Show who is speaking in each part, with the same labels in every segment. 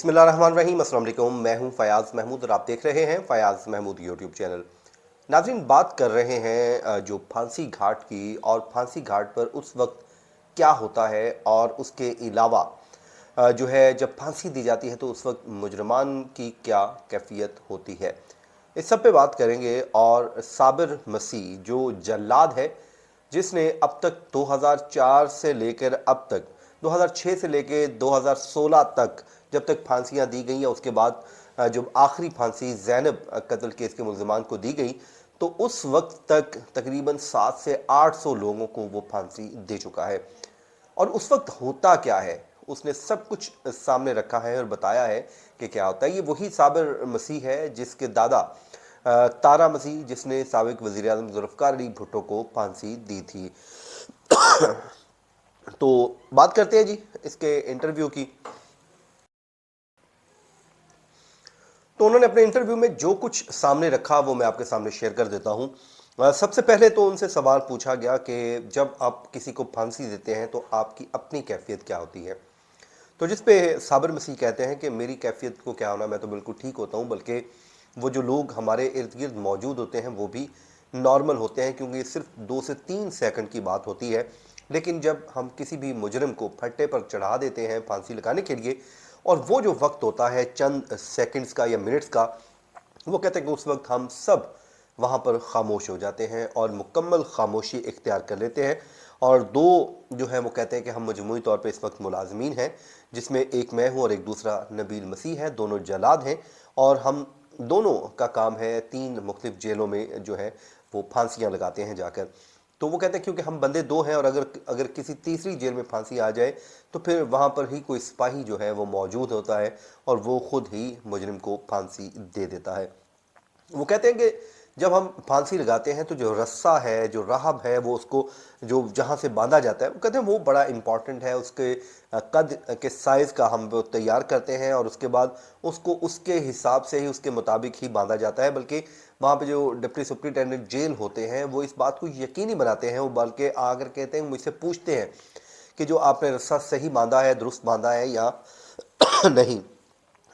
Speaker 1: बिस्मिल्लाहिर्रहमानिर्रहीम। अस्सलाम वालेकुम। मैं हूं फयाज़ महमूद और आप देख रहे हैं फयाज़ महमूद यूट्यूब चैनल। नाज़रीन, बात कर रहे हैं जो फांसी घाट की, और फांसी घाट पर उस वक्त क्या होता है और उसके अलावा जो है जब फांसी दी जाती है तो उस वक्त मुजरमान की क्या कैफियत होती है, इस सब पे बात करेंगे। और साबिर मसीह जो जल्लाद है, जिसने अब तक 2004 से लेकर अब तक 2006 से लेकर 2016 तक जब तक फांसियां दी गई या उसके बाद जब आखिरी फांसी ज़ैनब कत्ल केस के मुल्ज़िमान को दी गई, तो उस वक्त तक तकरीबन 700 से 800 लोगों को वो फांसी दे चुका है। और उस वक्त होता क्या है, उसने सब कुछ सामने रखा है और बताया है कि क्या होता है। ये वही साबिर मसीह है जिसके दादा तारा मसीह, जिसने साबिक वज़ीर आज़म ज़ुल्फ़िकार अली भुट्टो को फांसी दी थी। तो बात करते हैं जी इसके इंटरव्यू की। तो उन्होंने अपने इंटरव्यू में जो कुछ सामने रखा वो मैं आपके सामने शेयर कर देता हूं। सबसे पहले तो उनसे सवाल पूछा गया कि जब आप किसी को फांसी देते हैं तो आपकी अपनी कैफियत क्या होती है। तो जिस पे साबिर मसीह कहते हैं कि मेरी कैफियत को क्या होना, मैं तो बिल्कुल ठीक होता हूं, बल्कि वो जो लोग हमारे इर्द गिर्द मौजूद होते हैं वो भी नॉर्मल होते हैं, क्योंकि सिर्फ 2 से 3 सेकंड की बात होती है। लेकिन जब हम किसी भी मुजरिम को फट्टे पर चढ़ा देते हैं फांसी लगाने के लिए, और वो जो वक्त होता है चंद सेकंड्स का या मिनट्स का, वो कहते हैं कि उस वक्त हम सब वहाँ पर खामोश हो जाते हैं और मुकम्मल खामोशी इख्तियार कर लेते हैं। और दो जो है वो कहते हैं कि हम मजमूई तौर पे इस वक्त मुलाजमीन हैं, जिसमें एक मैं हूँ और एक दूसरा नबील मसीह है। दोनों जलाद हैं और हम दोनों का काम है 3 मुख्तलिफ जेलों में जो है वो फांसियाँ लगाते हैं जाकर। तो वो कहते हैं क्योंकि हम बंदे 2 हैं और अगर किसी तीसरी जेल में फांसी आ जाए तो फिर वहाँ पर ही कोई सिपाही जो है वो मौजूद होता है और वो खुद ही मुजरिम को फांसी दे देता है। वो कहते हैं कि जब हम फांसी लगाते हैं तो जो रस्सा है, जो राहब है, वो उसको जो जहाँ से बांधा जाता है, वो कहते हैं वो बड़ा इंपॉर्टेंट है। उसके कद के साइज़ का हम वो तैयार करते हैं और उसके बाद उसको उसके हिसाब से ही, उसके मुताबिक ही बांधा जाता है। बल्कि वहाँ पे जो डिप्टी सुप्रिटेंडेंट जेल होते हैं वो इस बात को यकीनी बनाते हैं, वो बल्कि आकर कहते हैं, मुझसे पूछते हैं कि जो आपने रस्सा सही बांधा है, दुरुस्त बांधा है या नहीं।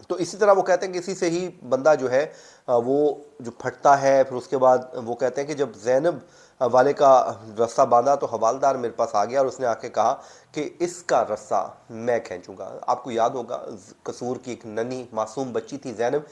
Speaker 1: तो इसी तरह वो कहते हैं कि इसी से ही बंदा जो है वो जो फटता है। फिर उसके बाद वो कहते हैं कि जब ज़ैनब वाले का रस्सा बांधा तो हवालदार मेरे पास आ गया और उसने आके कहा कि इसका रस्सा मैं खींचूंगा। आपको याद होगा कसूर की एक नन्ही मासूम बच्ची थी ज़ैनब,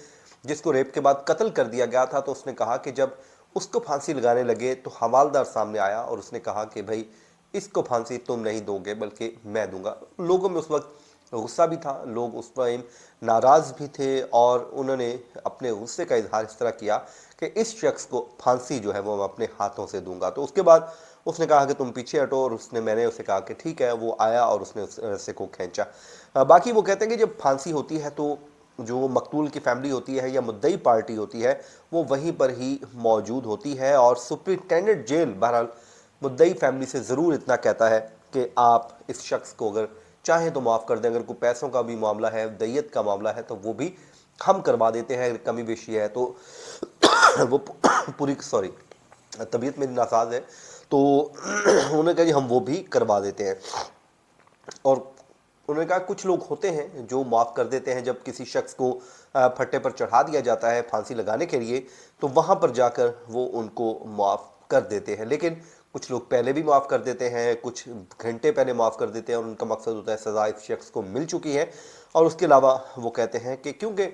Speaker 1: जिसको रेप के बाद कत्ल कर दिया गया था। तो उसने कहा कि जब उसको फांसी लगाने लगे तो हवालदार सामने आया और उसने कहा कि भाई इसको फांसी तुम नहीं दोगे बल्कि मैं दूंगा। लोगों में उस वक्त गुस्सा भी था, लोग उस टाइम नाराज़ भी थे और उन्होंने अपने गुस्से का इजहार इस तरह किया कि इस शख्स को फांसी जो है वो मैं अपने हाथों से दूंगा। तो उसके बाद उसने कहा कि तुम पीछे हटो और मैंने उसे कहा कि ठीक है। वो आया और उसने उस रस्से को खींचा। बाकी वो कहते हैं कि जब फांसी होती है तो जो मकतूल की फैमिली होती है या मुद्दई पार्टी होती है वो वहीं पर ही मौजूद होती है। और सुप्रिटेंडेंट जेल बहरहाल मुद्दई फैमिली से ज़रूर इतना कहता है कि आप इस शख्स को अगर चाहें तो माफ़ कर दें। अगर कोई पैसों का भी मामला है, दैयत का मामला है, तो वो भी हम करवा देते हैं। अगर कमी बेशी है तो वो पूरी तबीयत मेरी नासाज है तो उन्होंने कहा जी हम वो भी करवा देते हैं। और उन्होंने कहा कुछ लोग होते हैं जो माफ़ कर देते हैं। जब किसी शख्स को फट्टे पर चढ़ा दिया जाता है फांसी लगाने के लिए तो वहाँ पर जाकर वो उनको माफ़ कर देते हैं। लेकिन कुछ लोग पहले भी माफ़ कर देते हैं, कुछ घंटे पहले माफ़ कर देते हैं और उनका मकसद होता है सज़ा इस शख्स को मिल चुकी है। और उसके अलावा वो कहते हैं कि क्योंकि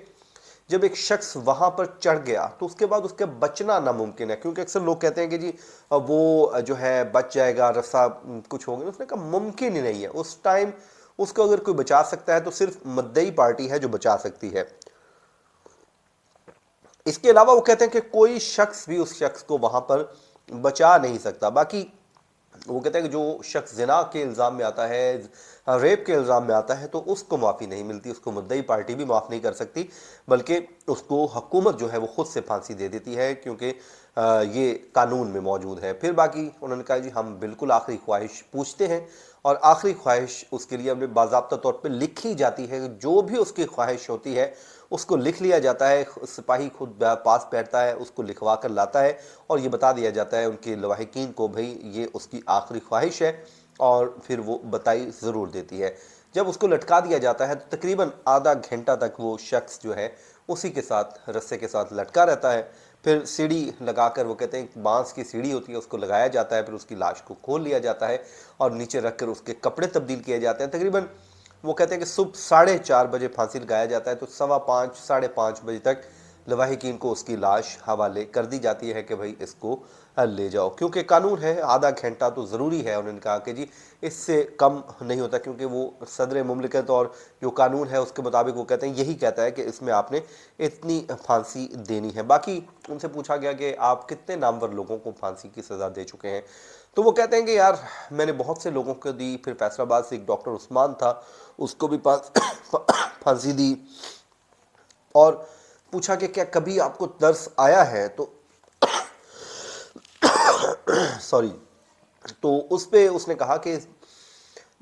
Speaker 1: जब एक शख्स वहाँ पर चढ़ गया तो उसके बाद उसके बचना नामुमकिन है। क्योंकि अक्सर लोग कहते हैं कि जी वो जो है बच जाएगा, रस्सा कुछ हो गया। उसने कहा मुमकिन ही नहीं है। उस टाइम उसको अगर कोई बचा सकता है तो सिर्फ मुद्दई पार्टी है जो बचा सकती है। इसके अलावा वो कहते हैं कि कोई शख्स भी उस शख्स को वहां पर बचा नहीं सकता। बाकी वो कहते हैं कि जो शख्स जिना के इल्ज़ाम में आता है, रेप के इल्ज़ाम में आता है, तो उसको माफ़ी नहीं मिलती, उसको मुद्दई पार्टी भी माफ़ नहीं कर सकती, बल्कि उसको हुकूमत जो है वो खुद से फांसी दे देती है, क्योंकि ये कानून में मौजूद है। फिर बाकी उन्होंने कहा जी हम बिल्कुल आखिरी ख्वाहिश पूछते हैं और आखिरी ख्वाहिश उसके लिए हमें बाज़ाब्ता तौर पर लिखी जाती है। जो भी उसकी ख्वाहिश होती है उसको लिख लिया जाता है, सिपाही खुद पास बैठता है, उसको लिखवा कर लाता है और ये बता दिया जाता है उनके लवाहिकीन को भाई ये उसकी आखिरी ख्वाहिश है, और फिर वो बताई ज़रूर देती है। जब उसको लटका दिया जाता है तो तकरीबन आधा घंटा तक वो शख्स जो है उसी के साथ रस्से के साथ लटका रहता है। फिर सीढ़ी लगाकर, वो कहते हैं बांस की सीढ़ी होती है, उसको लगाया जाता है, फिर उसकी लाश को खोल लिया जाता है और नीचे रखकर उसके कपड़े तब्दील किए जाते हैं। तकरीबन वो कहते हैं कि सुबह 4:30 बजे फांसी लगाया जाता है, तो 5:15 5:30 बजे तक लवाहिकीन को उसकी लाश हवाले कर दी जाती है कि भाई इसको ले जाओ, क्योंकि कानून है आधा घंटा तो ज़रूरी है। उन्होंने कहा कि जी इससे कम नहीं होता, क्योंकि वो सदर मुमलिकत और जो कानून है उसके मुताबिक वो कहते हैं, यही कहता है कि इसमें आपने इतनी फांसी देनी है। बाकी उनसे पूछा गया कि आप कितने नामवर लोगों को फांसी की सज़ा दे चुके हैं, तो वो कहते हैं कि यार मैंने बहुत से लोगों को दी, फिर फैसलाबाद से एक डॉक्टर उस्मान था, उसको भी फांसी दी। और पूछा कि क्या कभी आपको तरस आया है, तो सॉरी, तो उस पे उसने कहा कि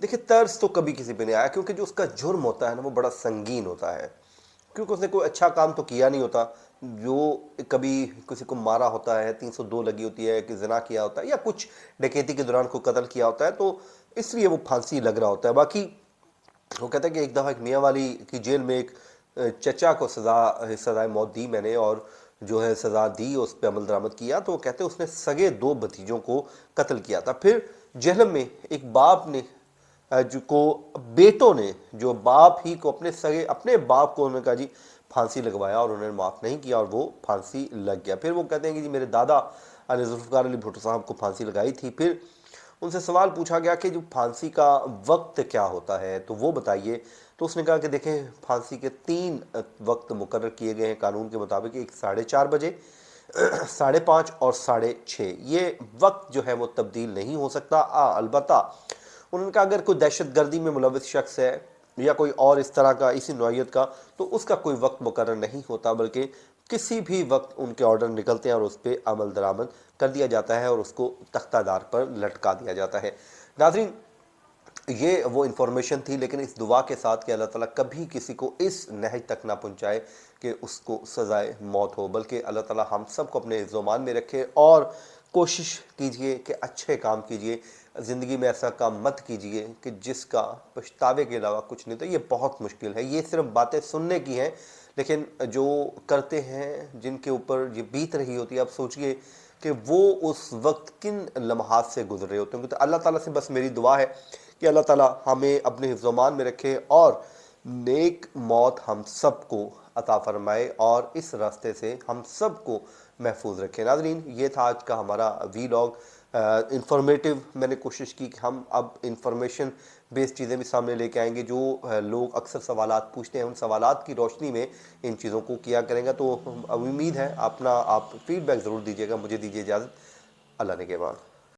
Speaker 1: देखिए तर्स तो कभी किसी पे नहीं आया, क्योंकि जो उसका जुर्म होता है ना वो बड़ा संगीन होता है, क्योंकि उसने कोई अच्छा काम तो किया नहीं होता। जो कभी किसी को मारा होता है, 302 लगी होती है, कि जिना किया होता है, या कुछ डकैती के दौरान को कत्ल किया होता है, तो इसलिए वो फांसी लग रहा होता है। बाकी वो कहता है कि एक दफ़ा एक मियाँ वाली की जेल में एक चचा को सज़ाए मौत दी मैंने, और जो है सज़ा दी, उस पर अमल दरामद किया। तो वो कहते हैं उसने सगे 2 भतीजों को कत्ल किया था। फिर जहलम में एक बाप ने जो को बेटों ने, जो बाप ही को अपने बाप को उन्होंने कहा जी फांसी लगवाया, और उन्होंने माफ़ नहीं किया और वो फांसी लग गया। फिर वो कहते हैं कि जी मेरे दादा जुल्फ़िकार अली भुट्टो साहब को फांसी लगाई थी। फिर उनसे सवाल पूछा गया कि जो फांसी का वक्त क्या होता है, तो वो बताइए। तो उसने कहा कि देखें फांसी के 3 वक्त मुकर्रर किए गए हैं कानून के मुताबिक, एक 4:30 बजे, 5:30 और 6:30। ये वक्त जो है वो तब्दील नहीं हो सकता। अलबत्ता उन्होंने कहा अगर कोई दहशत गर्दी में मुलविस शख्स है या कोई और इस तरह का, इसी नौइयत का, तो उसका कोई वक्त मुकर्रर नहीं होता, बल्कि किसी भी वक्त उनके ऑर्डर निकलते हैं और उस पर अमल दरामद कर दिया जाता है और उसको तख्तादार पर लटका दिया जाता है। नाज़रीन, ये वो इन्फॉर्मेशन थी, लेकिन इस दुआ के साथ कि अल्लाह ताला कभी किसी को इस नहज तक ना पहुँचाए कि उसको सज़ाए मौत हो, बल्कि अल्लाह ताला हम सब को अपने ज़ुबान में रखे। और कोशिश कीजिए कि अच्छे काम कीजिए, ज़िंदगी में ऐसा काम मत कीजिए कि जिसका पछतावे के अलावा कुछ नहीं। तो ये बहुत मुश्किल है, ये सिर्फ बातें सुनने की हैं, लेकिन जो करते हैं, जिनके ऊपर ये बीत रही होती है, आप सोचिए कि वो उस वक्त किन लम्हात से गुजर रहे होते हैं। तो अल्लाह ताला से बस मेरी दुआ है कि अल्लाह ताला हमें अपने हिफ्ज़-ओ-मान में रखे और नेक मौत हम सबको अता फरमाए और इस रास्ते से हम सबको महफूज रखे। नाज़रीन, ये था आज का हमारा वीलॉग। इंफॉर्मेटिव मैंने कोशिश की कि हम अब इंफॉर्मेशन बेस्ड चीज़ें भी सामने लेके आएंगे, जो लोग अक्सर सवालात पूछते हैं, उन सवालात की रोशनी में इन चीज़ों को किया करेंगे। तो उम्मीद है आप फीडबैक ज़रूर दीजिएगा। मुझे दीजिए इजाज़त। अल्लाह ने के बाद।